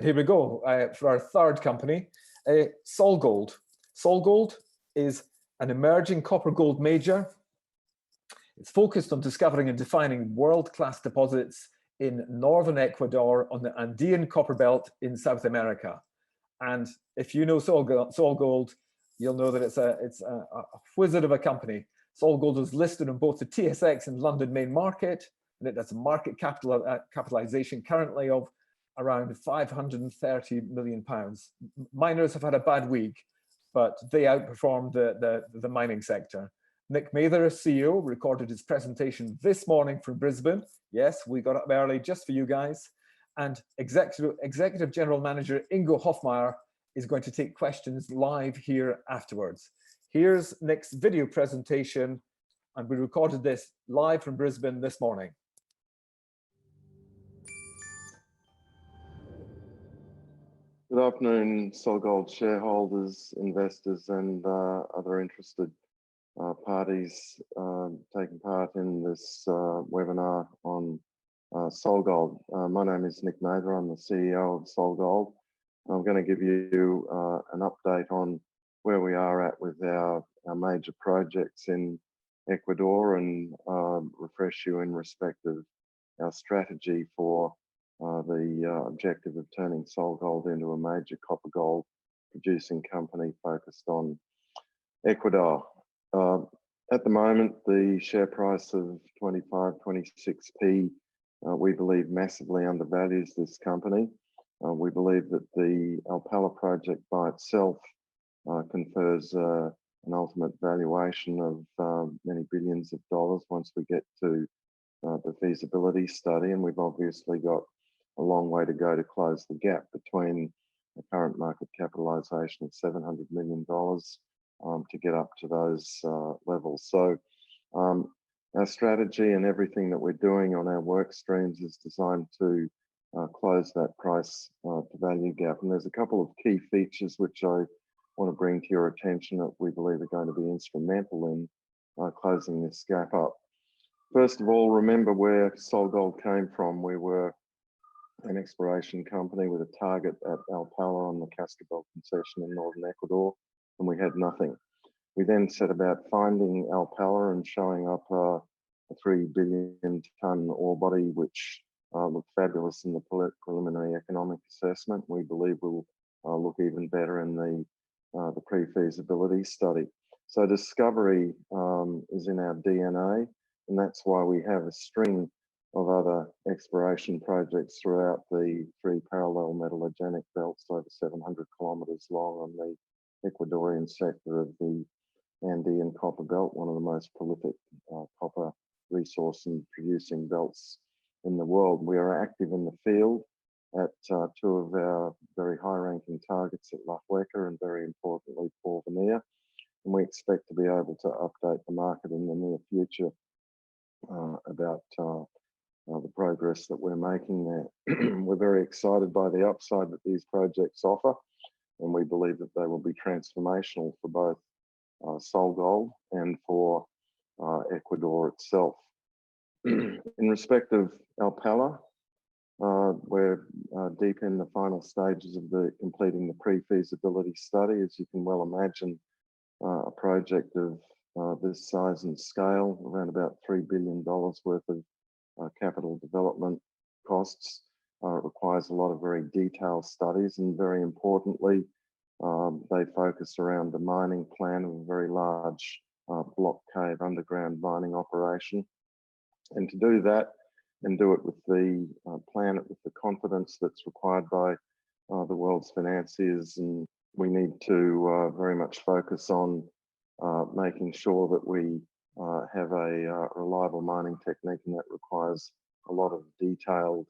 Here we go for our third company, SolGold. SolGold is an emerging copper gold major. It's focused on discovering and defining world-class deposits in northern Ecuador on the Andean copper belt in South America. And if you know SolGold, you'll know that it's a wizard of a company. SolGold is listed on both the TSX and London main market, and it has a market capitalization currently of around £530 million. Miners have had a bad week, but they outperformed the mining sector. Nick Mather, CEO, recorded his presentation this morning from Brisbane. Yes, we got up early just for you guys. And Executive General Manager Ingo Hofmaier is going to take questions live here afterwards. Here's Nick's video presentation, and we recorded this live from Brisbane this morning. Good afternoon, SolGold shareholders, investors, and other interested parties taking part in this webinar on SolGold. My name is Nick Mather. I'm the CEO of SolGold. I'm going to give you an update on where we are at with our major projects in Ecuador and refresh you in respect of our strategy for the objective of turning SolGold into a major copper gold producing company focused on Ecuador. At the moment, the share price of 25, 26p, we believe massively undervalues this company. We believe that the Alpala project by itself confers an ultimate valuation of many billions of dollars once we get to the feasibility study, and we've obviously got a long way to go to close the gap between the current market capitalization of $700 million to get up to those levels. So our strategy and everything that we're doing on our work streams is designed to close that price to value gap. And there's a couple of key features which I want to bring to your attention that we believe are going to be instrumental in closing this gap up. First of all, remember where SolGold came from. We were an exploration company with a target at Alpala on the Cascabel concession in northern Ecuador, and we had nothing. We then set about finding Alpala and showing up a 3 billion ton ore body, which looked fabulous in the preliminary economic assessment. We believe will look even better in the pre-feasibility study. So discovery is in our DNA, and that's why we have a string of other exploration projects throughout the 3 parallel metallogenic belts over 700 kilometers long on the Ecuadorian sector of the Andean copper belt, one of the most prolific copper resource and producing belts in the world. We are active in the field at 2 of our very high-ranking targets at La Hueca and, very importantly, Porvenir, and we expect to be able to update the market in the near future about the progress that we're making there. We're very excited by the upside that these projects offer, and we believe that they will be transformational for both SolGold and for Ecuador itself. In respect of Alpala, we're deep in the final stages of completing the pre-feasibility study. As you can well imagine, a project of this size and scale, around about $3 billion worth of capital development costs, requires a lot of very detailed studies, and very importantly, they focus around the mining plan of a very large block cave underground mining operation. And to do that and do it with the plan it with the confidence that's required by the world's financiers, and we need to very much focus on making sure that we have a reliable mining technique, and that requires a lot of detailed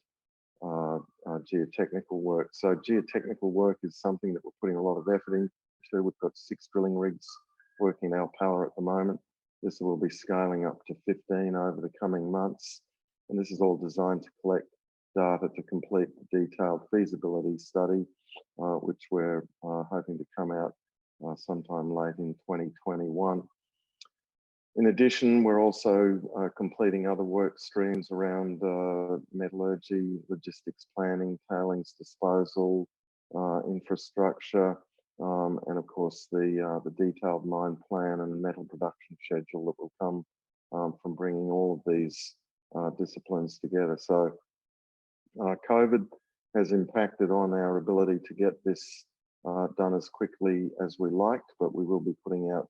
geotechnical work. So geotechnical work is something that we're putting a lot of effort into. We've got 6 drilling rigs working Alpala at the moment. This will be scaling up to 15 over the coming months, and this is all designed to collect data to complete the detailed feasibility study, which we're hoping to come out sometime late in 2021. In addition, we're also completing other work streams around metallurgy, logistics planning, tailings disposal, infrastructure, and of course the detailed mine plan and metal production schedule that will come from bringing all of these disciplines together. So COVID has impacted on our ability to get this done as quickly as we liked, but we will be putting out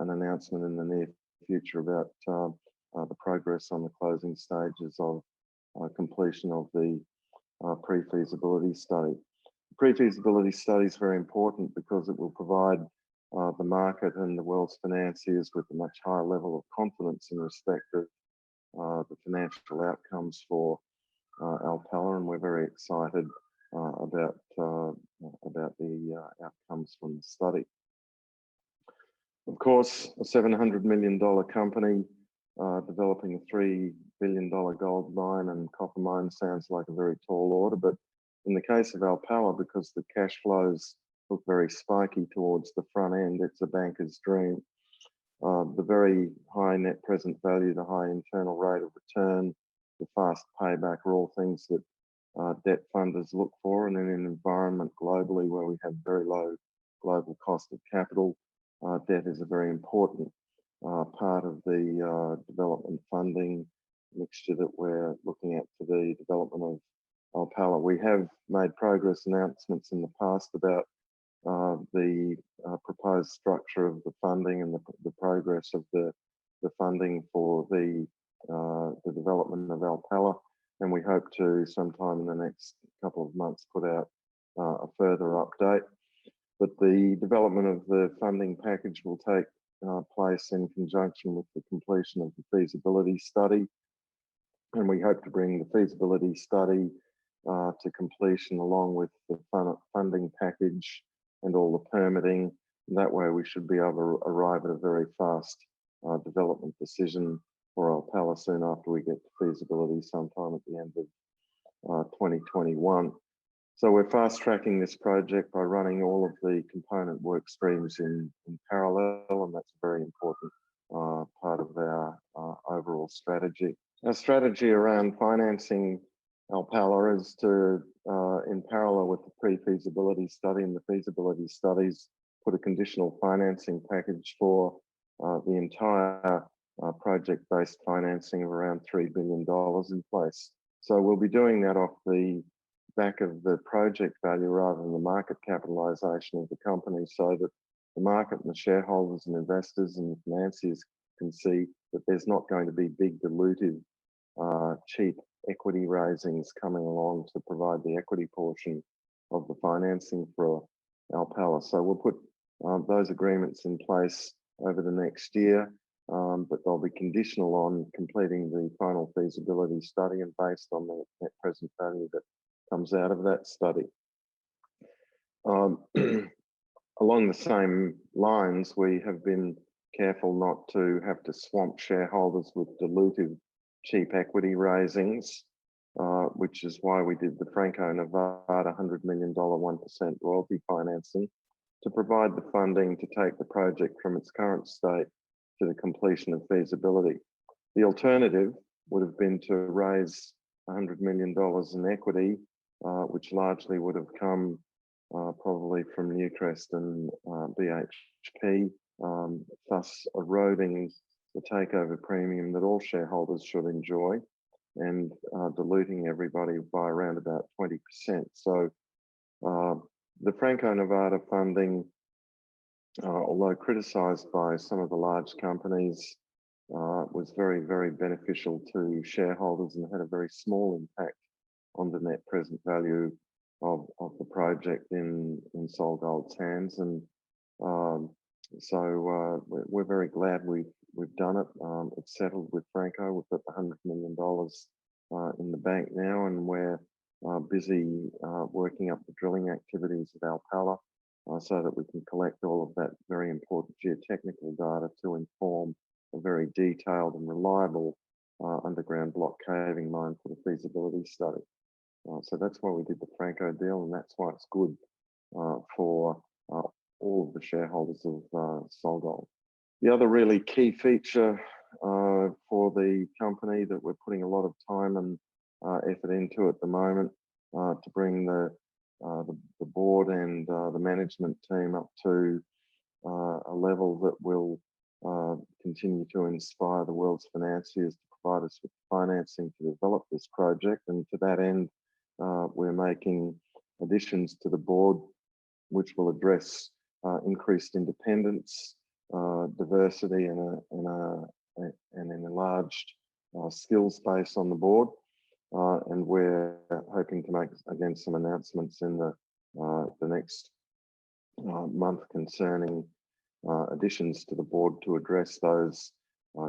an announcement in the near future about the progress on the closing stages of completion of the pre-feasibility study. The pre-feasibility study is very important because it will provide the market and the world's financiers with a much higher level of confidence in respect of the financial outcomes for Alpala, and we're very excited about the outcomes from the study. Of course, a $700 million company developing a $3 billion gold mine and copper mine sounds like a very tall order, but in the case of Alpala, because the cash flows look very spiky towards the front end, it's a banker's dream. The very high net present value, the high internal rate of return, the fast payback are all things that debt funders look for, and in an environment globally where we have very low global cost of capital, debt is a very important part of the development funding mixture that we're looking at for the development of Alpala. We have made progress announcements in the past about the proposed structure of the funding and the progress of the funding for the development of Alpala, and we hope to sometime in the next couple of months put out a further update. But the development of the funding package will take place in conjunction with the completion of the feasibility study, and we hope to bring the feasibility study to completion along with the funding package and all the permitting. And that way we should be able to arrive at a very fast development decision for Alpala soon after we get to feasibility sometime at the end of 2021. So we're fast tracking this project by running all of the component work streams in parallel, and that's a very important part of our overall strategy. Our strategy around financing Alpala is to, in parallel with the pre-feasibility study and the feasibility studies, put a conditional financing package for the entire project-based financing of around $3 billion in place. So we'll be doing that off the back of the project value rather than the market capitalization of the company, so that the market and the shareholders and investors and financiers can see that there's not going to be big dilutive cheap equity raisings coming along to provide the equity portion of the financing for Alpala. So we'll put those agreements in place over the next year, but they'll be conditional on completing the final feasibility study and based on the net present value that comes out of that study. Along the same lines, we have been careful not to have to swamp shareholders with dilutive cheap equity raisings, which is why we did the Franco-Nevada $100 million 1% royalty financing to provide the funding to take the project from its current state to the completion of feasibility. The alternative would have been to raise $100 million in equity, which largely would have come probably from Newcrest and BHP, thus eroding the takeover premium that all shareholders should enjoy and diluting everybody by around about 20%. So the Franco-Nevada funding, although criticised by some of the large companies, was very, very beneficial to shareholders and had a very small impact on the net present value of the project in SolGold's hands. And so we're very glad we've done it. It's settled with Franco. We've got the $100 million in the bank now, and we're busy working up the drilling activities at Alpala so that we can collect all of that very important geotechnical data to inform a very detailed and reliable underground block caving mine for the feasibility study. So that's why we did the Franco deal, and that's why it's good for all of the shareholders of SolGold. The other really key feature for the company that we're putting a lot of time and effort into at the moment to bring the board and the management team up to a level that will continue to inspire the world's financiers to provide us with financing to develop this project. And to that end, we're making additions to the board which will address increased independence, diversity, and an enlarged skills base on the board. And we're hoping to make, again, some announcements in the next month concerning additions to the board to address those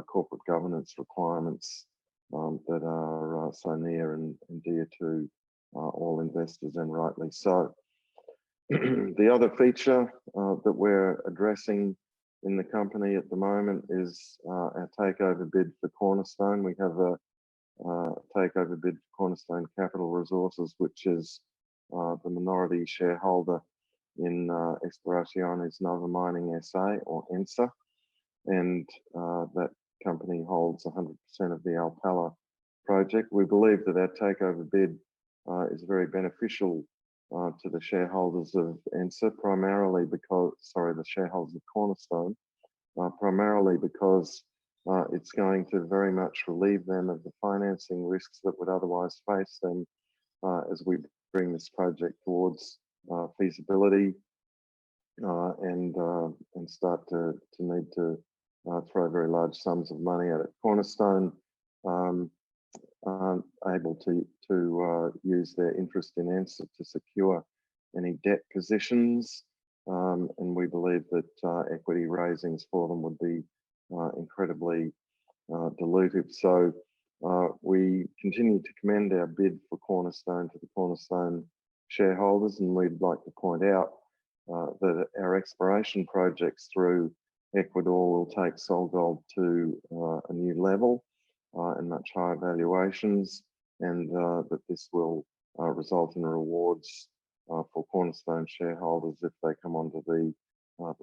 corporate governance requirements that are so near and dear to all investors, and rightly so. The other feature that we're addressing in the company at the moment is our takeover bid for Cornerstone. We have a takeover bid for Cornerstone Capital Resources, which is the minority shareholder in Exploraciones Nova Mining SA, or ENSA, and that company holds 100% of the Alpala project. We believe that our takeover bid is very beneficial to the shareholders of ENSA, primarily because, the shareholders of Cornerstone, primarily because it's going to very much relieve them of the financing risks that would otherwise face them as we bring this project towards feasibility and start to need to throw very large sums of money at it. Cornerstone aren't able to use their interest in ENSA to secure any debt positions, and we believe that equity raisings for them would be incredibly dilutive. So we continue to commend our bid for Cornerstone to the Cornerstone shareholders, and we'd like to point out that our exploration projects through Ecuador will take SolGold to a new level and much higher valuations, and that this will result in rewards for Cornerstone shareholders if they come onto the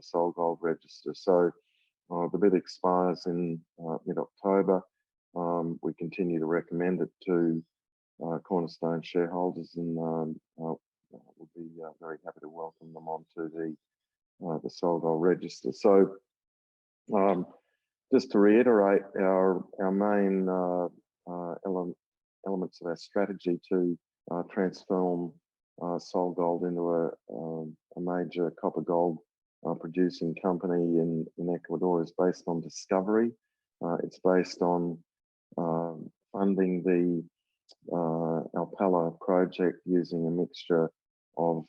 SolGold register. So the bid expires in mid-October. We continue to recommend it to Cornerstone shareholders, and we'll be very happy to welcome them onto the SolGold register. So just to reiterate, our main elements of our strategy to transform SolGold into a major copper gold producing company in Ecuador is based on discovery. It's based on funding the Alpala project using a mixture of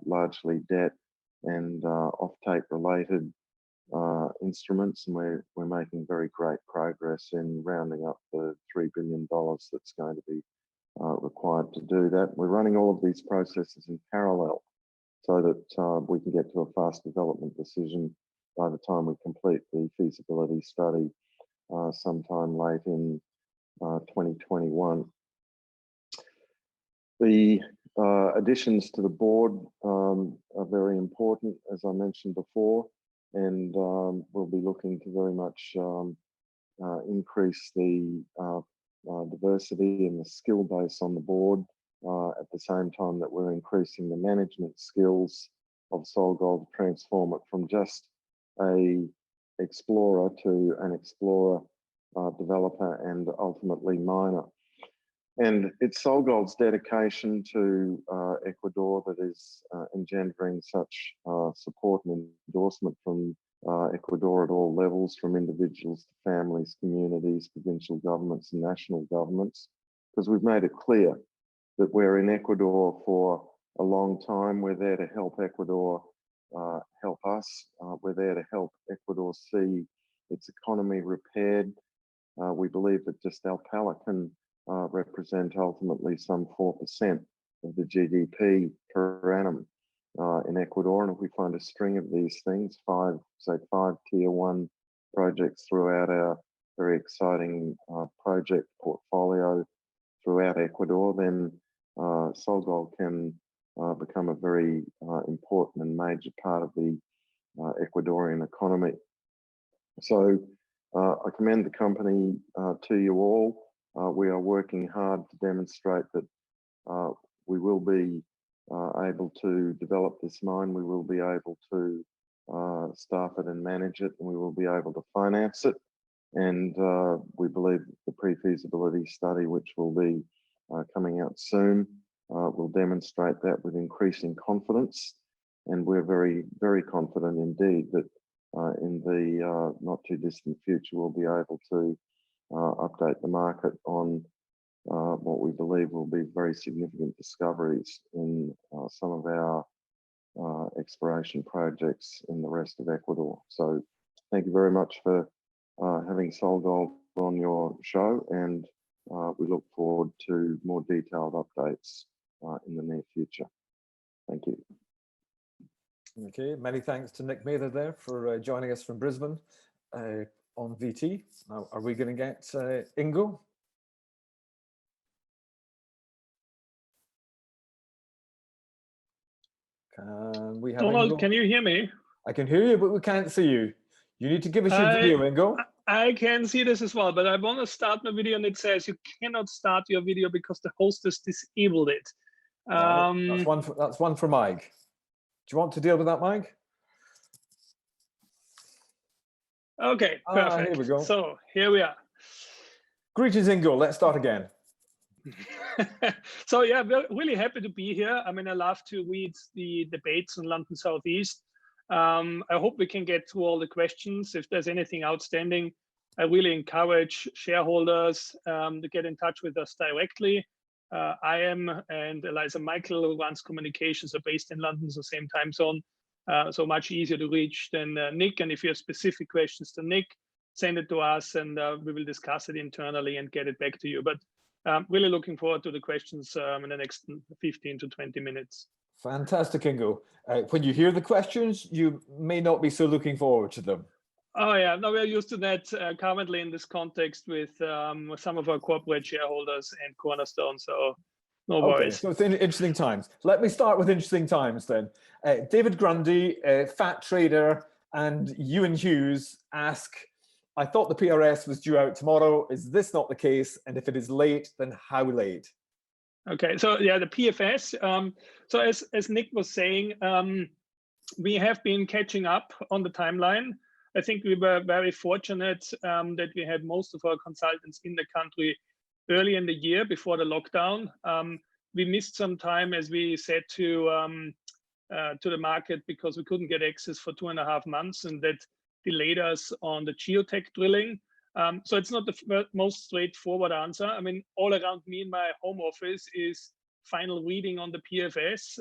largely debt and offtake related instruments, and we're making very great progress in rounding up the $3 billion that's going to be required to do that. We're running all of these processes in parallel so that we can get to a fast development decision by the time we complete the feasibility study sometime late in 2021. The additions to the board are very important, as I mentioned before, and we'll be looking to very much increase the diversity and the skill base on the board at the same time that we're increasing the management skills of SolGold to transform it from just a explorer to an explorer, developer, and ultimately miner. And it's SolGold's dedication to Ecuador that is engendering such support and endorsement from Ecuador at all levels, from individuals to families, communities, provincial governments, and national governments, because we've made it clear that we're in Ecuador for a long time. We're there to help Ecuador help us. We're there to help Ecuador see its economy repaired. We believe that just Alpala can represent ultimately some 4% of the GDP per annum in Ecuador. And if we find a string of these things, five tier one projects throughout our very exciting project portfolio throughout Ecuador, then SolGold can become a very important and major part of the Ecuadorian economy. So I commend the company to you all. We are working hard to demonstrate that we will be able to develop this mine. We will be able to staff it and manage it, and we will be able to finance it. And we believe the pre-feasibility study, which will be coming out soon, will demonstrate that with increasing confidence. And we're very, very confident indeed that in the not too distant future, we'll be able to update the market on what we believe will be very significant discoveries in some of our exploration projects in the rest of Ecuador. So thank you very much for having SolGold on your show, and we look forward to more detailed updates in the near future. Thank you. Okay, many thanks to Nick Mather there for joining us from Brisbane on VT. Now, are we going to get Ingo? Can we have Donald, Ingo? can you hear me? I can hear you, but we can't see you. You need to give us your video, Ingo. I can see this as well, but I want to start my video and it says you cannot start your video because the host has disabled it. That's one for Mike. Do you want to deal with that, Mike? Okay, perfect. Here we go. So here we are. Greetings, Ingo. Let's start again. So yeah, we're really happy to be here. I mean, I love to read the debates in London Southeast. I hope we can get through all the questions. If there's anything outstanding, I really encourage shareholders to get in touch with us directly. I am and Eliza Michael, who runs communications, are based in London, so same time zone, so much easier to reach than Nick. And if you have specific questions to Nick, send it to us and we will discuss it internally and get it back to you. But really looking forward to the questions in the next 15 to 20 minutes. Fantastic, Ingo. When you hear the questions, you may not be so looking forward to them. Oh yeah, no, we're used to that currently in this context with some of our corporate shareholders and Cornerstone, so no worries. So it's interesting times. Let me start with interesting times then. David Grundy, Fat Trader, and Ewan Hughes ask, I thought the PRS was due out tomorrow. Is this not the case? And if it is late, then how late? Okay, so yeah, the PFS. So as Nick was saying, we have been catching up on the timeline. I think we were very fortunate that we had most of our consultants in the country early in the year before the lockdown. We missed some time, as we said to the market, because we couldn't get access for 2.5 months, and that delayed us on the geotech drilling. So it's not the most straightforward answer. I mean, all around me in my home office is final reading on the PFS,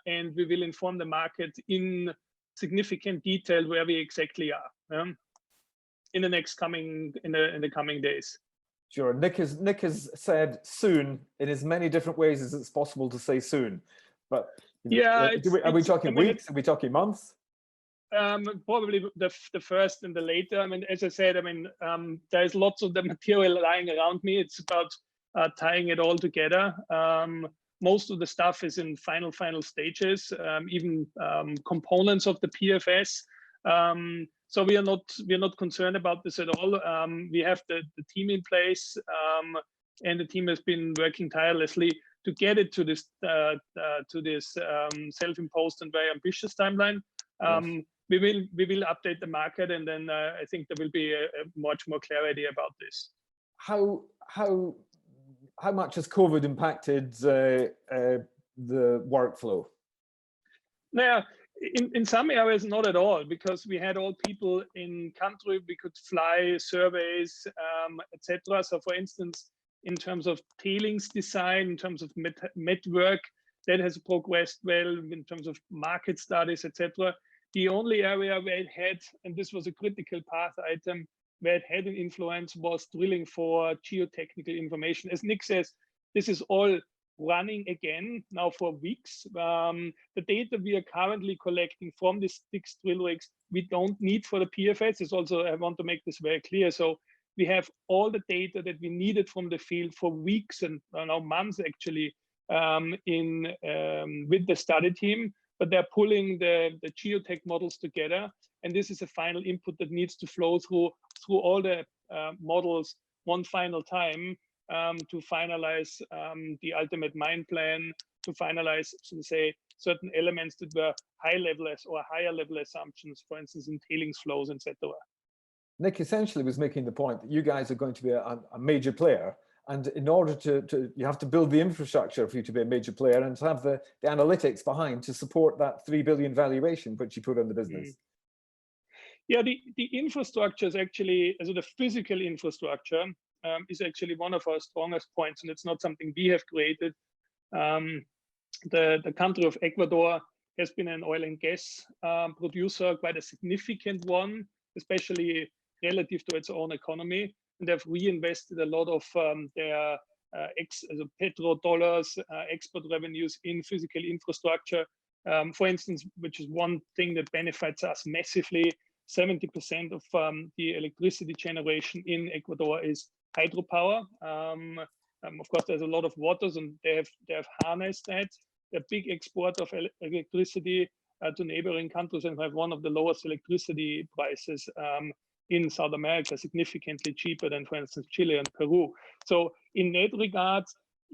and we will inform the market in significant detail where we exactly are in the coming days. Sure. Nick has said soon in as many different ways as it's possible to say soon. But yeah, are we talking weeks? Are we talking months? Probably the first and the later. I mean, as I said, I mean, there's lots of the material lying around me. It's about tying it all together. Most of the stuff is in final stages, even components of the PFS. So we are not concerned about this at all. We have the team in place, and the team has been working tirelessly to get it to this self-imposed and very ambitious timeline. Yes. We will update the market, and then I think there will be a much more clarity about this. How much has COVID impacted the workflow? Yeah, in some areas not at all, because we had all people in country. We could fly surveys, etc. So, for instance, in terms of tailings design, in terms of met work, that has progressed well. In terms of market studies, etc. The only area where it had, and this was a critical path item, where it had an influence was drilling for geotechnical information. As Nick says, this is all running again now for weeks. The data we are currently collecting from the 6 drill rigs, we don't need for the PFS. It's also, I want to make this very clear. So we have all the data that we needed from the field for weeks and now months actually with the study team. But they're pulling the geotech models together, and this is a final input that needs to flow through all the models one final time to finalize the ultimate mine plan, to finalize, so to say, certain elements that were high level or higher level assumptions, for instance, in tailings flows, etc. Nick essentially was making the point that you guys are going to be a major player, and in order to you have to build the infrastructure for you to be a major player and to have the analytics behind to support that 3 billion valuation which you put on the business. Yeah, the infrastructure is actually, the physical infrastructure is actually one of our strongest points, and it's not something we have created. The country of Ecuador has been an oil and gas producer, quite a significant one, especially relative to its own economy, and they've reinvested a lot of their petrodollars, export revenues in physical infrastructure. For instance, which is one thing that benefits us massively. 70% of the electricity generation in Ecuador is hydropower. Of course, there's a lot of waters, and they have harnessed that. They're a big export of electricity to neighboring countries, and have one of the lowest electricity prices in South America, significantly cheaper than, for instance, Chile and Peru. So in that regard,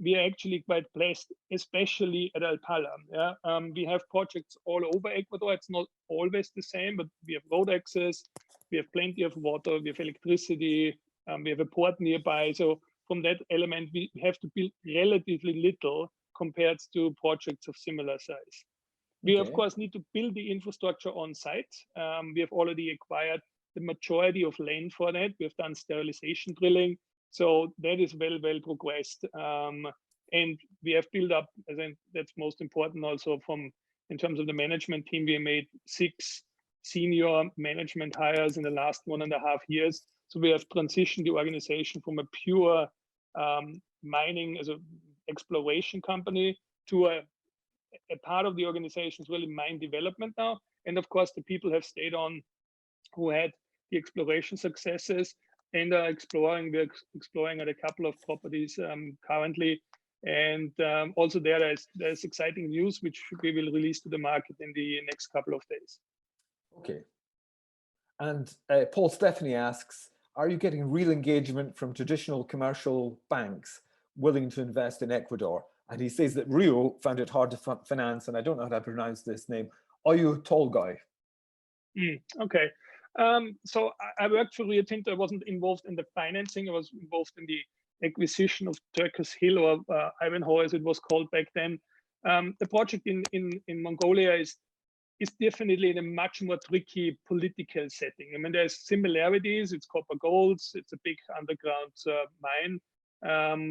we are actually quite blessed, especially at Alpala. Yeah? We have projects all over Ecuador. It's not always the same, but we have road access, we have plenty of water, we have electricity, we have a port nearby. So from that element, we have to build relatively little compared to projects of similar size. We, of course, need to build the infrastructure on site. We have already acquired the majority of land for that. We have done sterilization drilling. So that is well progressed. And we have built up, I think that's most important also in terms of the management team, we made 6 senior management hires in the last 1.5 years. So we have transitioned the organization from a pure mining as an exploration company to a part of the organization is really mine development now. And of course, the people have stayed on who had the exploration successes and are exploring. We're exploring at a couple of properties currently. And also there's exciting news, which we will release to the market in the next couple of days. Okay. And Paul Stephanie asks, are you getting real engagement from traditional commercial banks willing to invest in Ecuador? And he says that Rio found it hard to finance, and I don't know how to pronounce this name, Oyu Tolgoi. Okay. So I worked for Rio Tinto. I wasn't involved in the financing. I was involved in the acquisition of Turquoise Hill, or Ivanhoe as it was called back then. The project in Mongolia is definitely in a much more tricky political setting. I mean, there's similarities. It's copper gold. It's a big underground mine,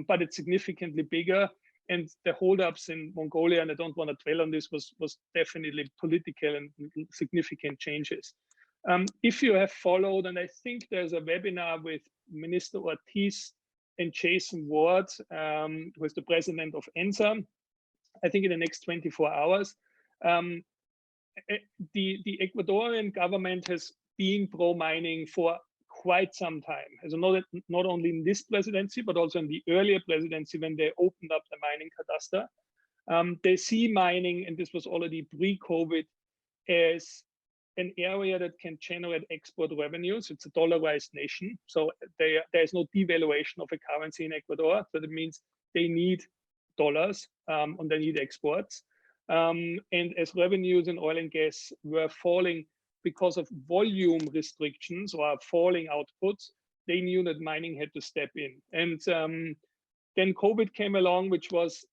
but it's significantly bigger. And the holdups in Mongolia, and I don't want to dwell on this, was definitely political and significant changes. If you have followed, and I think there's a webinar with Minister Ortiz and Jason Ward, who is the president of ENSA, I think in the next 24 hours. The Ecuadorian government has been pro-mining for quite some time. So not only in this presidency, but also in the earlier presidency when they opened up the mining cadastre. They see mining, and this was already pre-COVID, as an area that can generate export revenues. It's a dollarized nation, so there's no devaluation of a currency in Ecuador. So that means they need dollars and they need exports. And as revenues in oil and gas were falling because of volume restrictions or falling outputs, they knew that mining had to step in. And then COVID came along, which was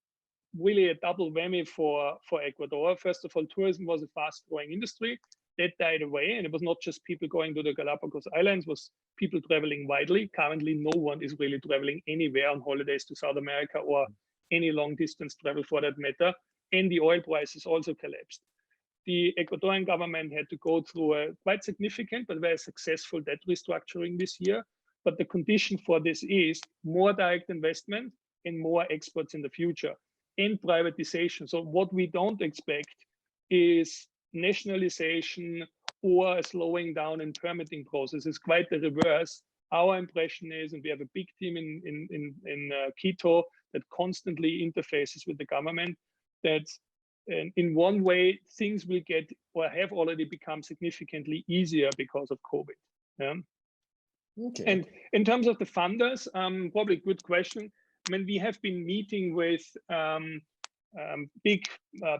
really a double whammy for Ecuador. First of all, tourism was a fast-growing industry. That died away, and it was not just people going to the Galapagos Islands, it was people traveling widely. Currently, no one is really traveling anywhere on holidays to South America or any long-distance travel for that matter. And the oil prices also collapsed. The Ecuadorian government had to go through a quite significant but very successful debt restructuring this year. But the condition for this is more direct investment and more exports in the future, and privatization. So what we don't expect is nationalization or a slowing down in permitting processes. Quite the reverse. Our impression is, and we have a big team in Quito that constantly interfaces with the government, that in one way, things will get or have already become significantly easier because of COVID. Yeah. Okay. And in terms of the funders, probably a good question. I mean, we have been meeting with big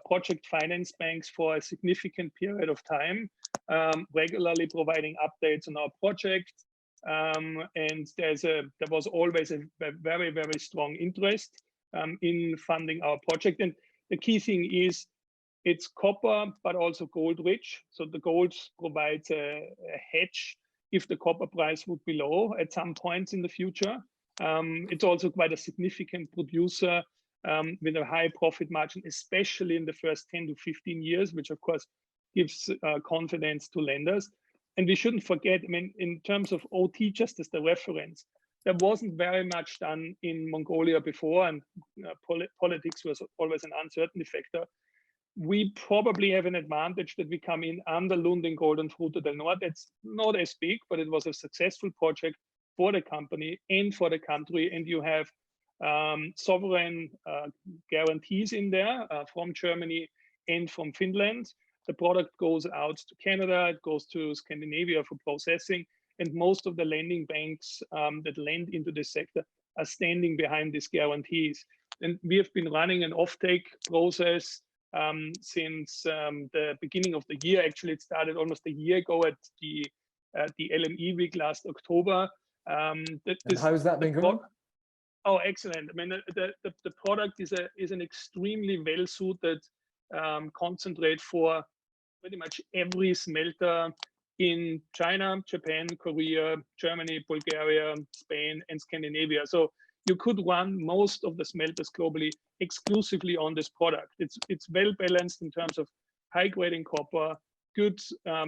project finance banks for a significant period of time, regularly providing updates on our project. And there was always a very, very strong interest in funding our project. And the key thing is it's copper, but also gold rich. So the gold provides a hedge if the copper price would be low at some points in the future. It's also quite a significant producer with a high profit margin, especially in the first 10 to 15 years, which of course gives confidence to lenders. And we shouldn't forget, I mean, in terms of OT, just as the reference, there wasn't very much done in Mongolia before, and politics was always an uncertainty factor. We probably have an advantage that we come in under Lund and Golden Fruta del Norte. It's not as big, but it was a successful project for the company and for the country. And you have sovereign guarantees in there from Germany and from Finland. The product goes out to Canada, it goes to Scandinavia for processing, and most of the lending banks that lend into this sector are standing behind these guarantees. And we have been running an offtake process since the beginning of the year. Actually, it started almost a year ago at the LME week last October. And how's that been going? Oh, excellent. I mean, the product is an extremely well-suited concentrate for pretty much every smelter in China, Japan, Korea, Germany, Bulgaria, Spain, and Scandinavia. So you could run most of the smelters globally exclusively on this product. It's well balanced in terms of high grading copper, good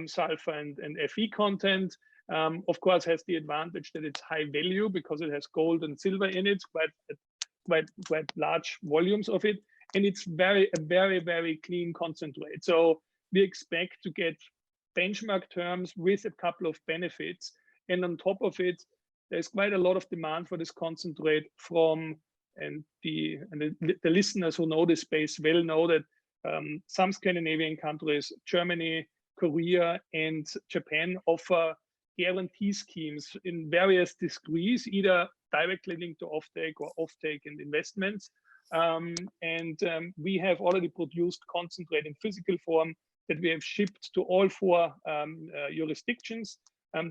sulfur and Fe content. Of course, has the advantage that it's high value because it has gold and silver in it, quite large volumes of it, and it's a very clean concentrate. So we expect to get benchmark terms with a couple of benefits, and on top of it, there's quite a lot of demand for this concentrate from, and the listeners who know this space will know that some Scandinavian countries, Germany, Korea, and Japan offer guarantee schemes in various degrees, either directly linked to offtake or offtake and investments. We have already produced concentrate in physical form that we have shipped to all 4 jurisdictions.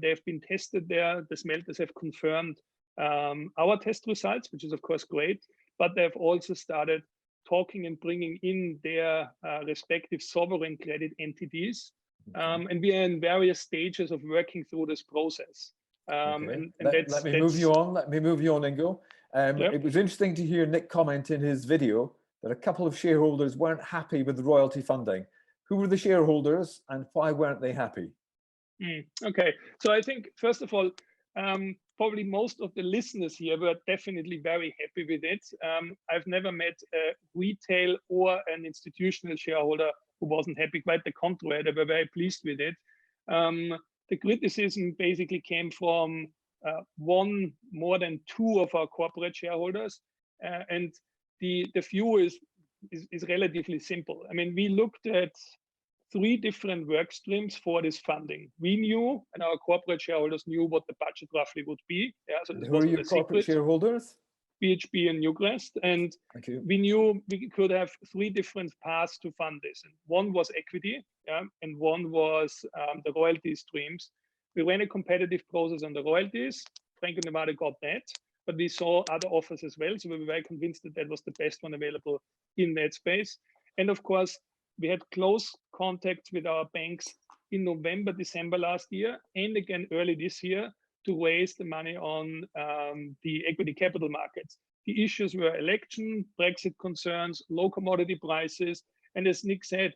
They have been tested there. The smelters have confirmed our test results, which is of course great, but they've also started talking and bringing in their respective sovereign credit entities. And we are in various stages of working through this process. Okay. Let me move you on, Ingo. Yep. It was interesting to hear Nick comment in his video that a couple of shareholders weren't happy with the royalty funding. Who were the shareholders and why weren't they happy? Okay, so I think first of all, probably most of the listeners here were definitely very happy with it. I've never met a retail or an institutional shareholder who wasn't happy. Quite the contrary, they were very pleased with it. The criticism basically came from one more than 2 of our corporate shareholders, and the view is relatively simple. I mean, we looked at 3 different work streams for this funding. We knew, and our corporate shareholders knew, what the budget roughly would be. Yeah, so who are your corporate shareholders? BHP and Newcrest. And we knew we could have 3 different paths to fund this. And one was equity, yeah, and one was the royalty streams. We ran a competitive process on the royalties. Franco-Nevada got that, but we saw other offers as well. So we were very convinced that that was the best one available in that space. And of course, we had close contact with our banks in November, December last year, and again early this year, to raise the money on the equity capital markets. The issues were election, Brexit concerns, low commodity prices, and as Nick said,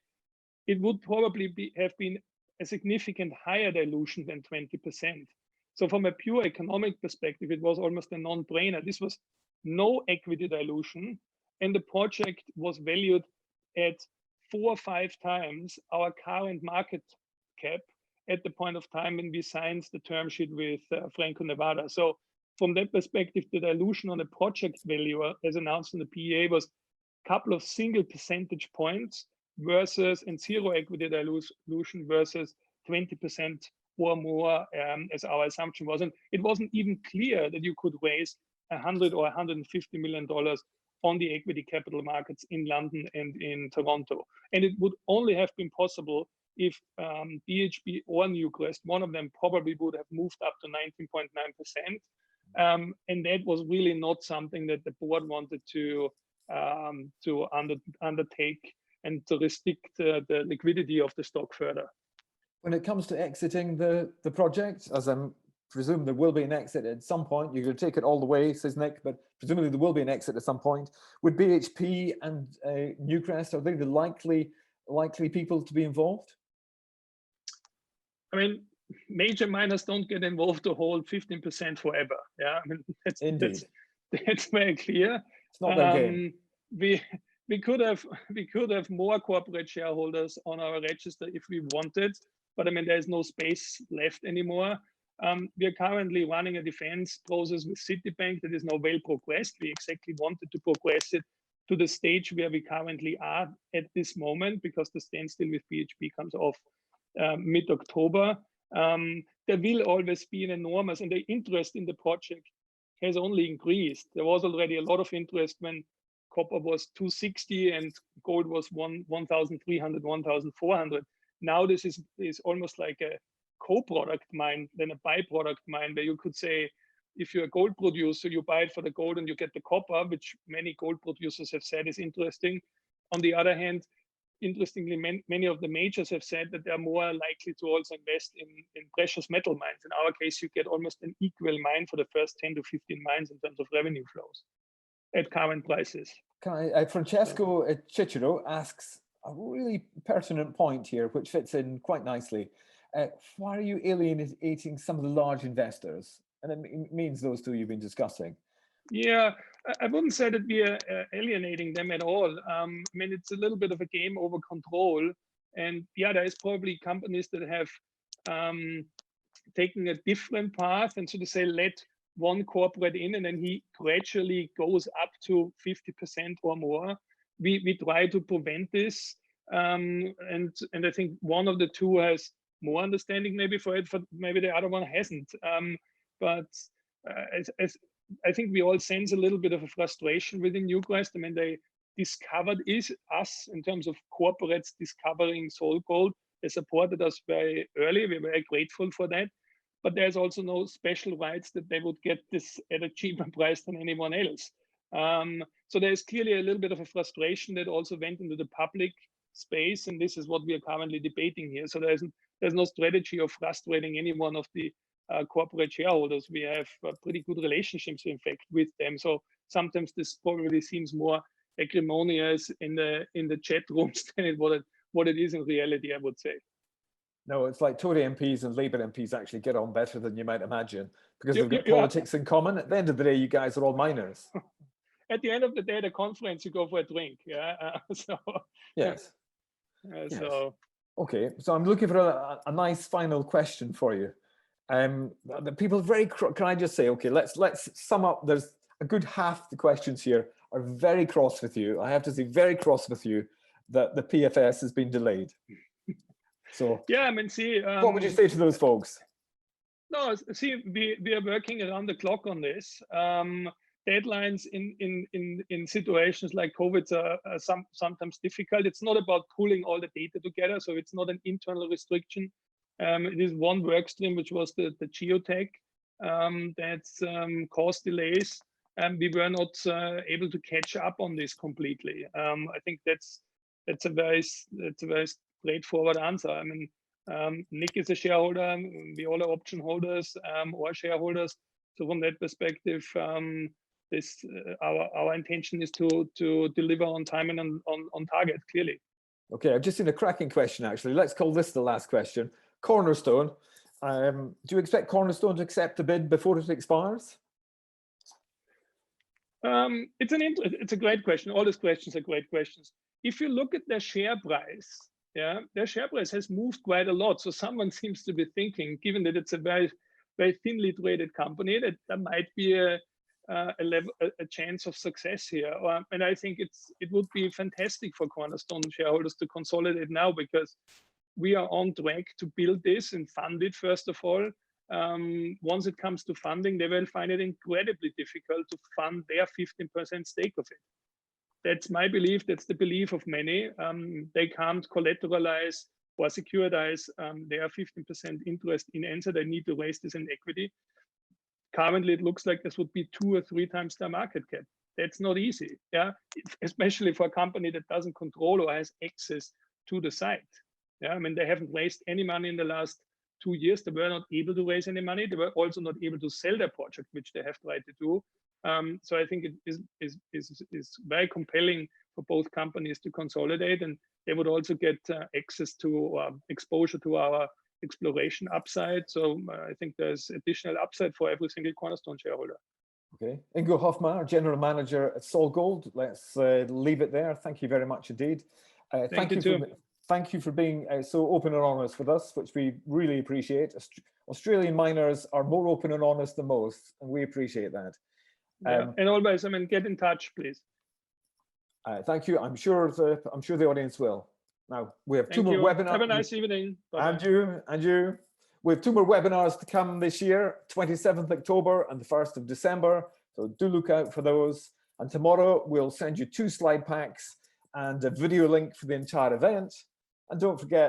it would probably have been a significant higher dilution than 20%. So from a pure economic perspective, it was almost a non-brainer. This was no equity dilution, and the project was valued at 4 or 5 times our current market cap at the point of time when we signed the term sheet with Franco-Nevada. So from that perspective, the dilution on the project value, as announced in the PEA, was a couple of single percentage points, versus and zero equity dilution versus 20% or more, as our assumption was. And it wasn't even clear that you could raise $100 or $150 million on the equity capital markets in London and in Toronto. And it would only have been possible if BHP or Newcrest, one of them probably would have moved up to 19.9%. And that was really not something that the board wanted to undertake and to restrict the liquidity of the stock further. When it comes to exiting the project, as I'm presume there will be an exit at some point, you're going to take it all the way, says Nick, but presumably there will be an exit at some point. Would BHP and Newcrest, are they the likely people to be involved? I mean, major miners don't get involved to hold 15% forever. Yeah, I mean, that's very clear. It's not their game. We could have more corporate shareholders on our register if we wanted, but I mean, there's no space left anymore. We are currently running a defense process with Citibank that is now well progressed. We exactly wanted to progress it to the stage where we currently are at this moment, because the standstill with BHP comes off mid-October. There will always be an enormous, and the interest in the project has only increased. There was already a lot of interest when copper was 260 and gold was 1,300, 1,400. Now this is almost like a co-product mine than a byproduct mine, where you could say, if you're a gold producer, you buy it for the gold and you get the copper, which many gold producers have said is interesting. On the other hand, interestingly, many of the majors have said that they're more likely to also invest in precious metal mines. In our case, you get almost an equal mine for the first 10 to 15 mines in terms of revenue flows at current prices. Francesco Cicero asks a really pertinent point here, which fits in quite nicely. Why are you alienating some of the large investors? And it means those two you've been discussing. Yeah, I wouldn't say that we are alienating them at all. I mean, it's a little bit of a game over control. And yeah, there's probably companies that have taken a different path, and so to say, let one corporate in, and then he gradually goes up to 50% or more. We try to prevent this. And I think one of the two has more understanding maybe for it, maybe the other one hasn't. But I think we all sense a little bit of a frustration within Newcrest. I mean, they discovered us in terms of corporates discovering SolGold. They supported us very early. We're very grateful for that. But there's also no special rights that they would get this at a cheaper price than anyone else. So there's clearly a little bit of a frustration that also went into the public space, and this is what we are currently debating here. So there's no strategy of frustrating any one of the corporate shareholders. We have pretty good relationships, in fact, with them. So sometimes this probably seems more acrimonious in the chat rooms than what it is in reality, I would say. No, it's like Tory MPs and Labour MPs actually get on better than you might imagine, because they've got politics in common. At the end of the day, you guys are all miners. At the end of the day, the conference, you go for a drink. Yeah. Yes. Yes. Okay, so I'm looking for a nice final question for you. The people very, can I just say, okay, let's sum up. There's a good half the questions here are very cross with you. I have to say, very cross with you that the PFS has been delayed. So yeah, I mean, see, what would you say to those folks? No, see, we are working around the clock on this. Deadlines in situations like COVID are sometimes difficult. It's not about pulling all the data together, so it's not an internal restriction. It is one work stream, which was the geotech, that's caused delays, and we were not able to catch up on this completely. I think that's a very straightforward answer. I mean, Nick is a shareholder. We all are option holders or shareholders. So from that perspective, our intention is to deliver on time and on target, clearly. Okay, I've just seen a cracking question, actually. Let's call this the last question. Cornerstone. Do you expect Cornerstone to accept the bid before it expires? It's a great question. All these questions are great questions. If you look at their share price, yeah, their share price has moved quite a lot. So someone seems to be thinking, given that it's a very, very thinly traded company, that there might be a a chance of success here. And I think it would be fantastic for Cornerstone shareholders to consolidate now, because we are on track to build this and fund it first of all. Once it comes to funding, they will find it incredibly difficult to fund their 15% stake of it. That's my belief. That's the belief of many. They can't collateralize or securitize their 15% interest in Ensa. They need to raise this in equity. Currently, it looks like this would be 2 or 3 times their market cap. That's not easy, yeah, especially for a company that doesn't control or has access to the site. Yeah, I mean, they haven't raised any money in the last 2 years. They were not able to raise any money. They were also not able to sell their project, which they have tried to do. So I think it is very compelling for both companies to consolidate, and they would also get access to exposure to our exploration upside. So I think there's additional upside for every single Cornerstone shareholder. Okay, Ingo Hofmaier, General Manager at SolGold. Let's leave it there. Thank you very much indeed. Thank you for being so open and honest with us, which we really appreciate. Australian miners are more open and honest than most, and we appreciate that. And always, I mean, get in touch, please. Thank you. I'm sure the audience will. Now we have two more webinars. Have a nice evening. Bye-bye. And you. We have 2 more webinars to come this year, 27th October and the 1st of December. So do look out for those. And tomorrow we'll send you 2 slide packs and a video link for the entire event. And don't forget,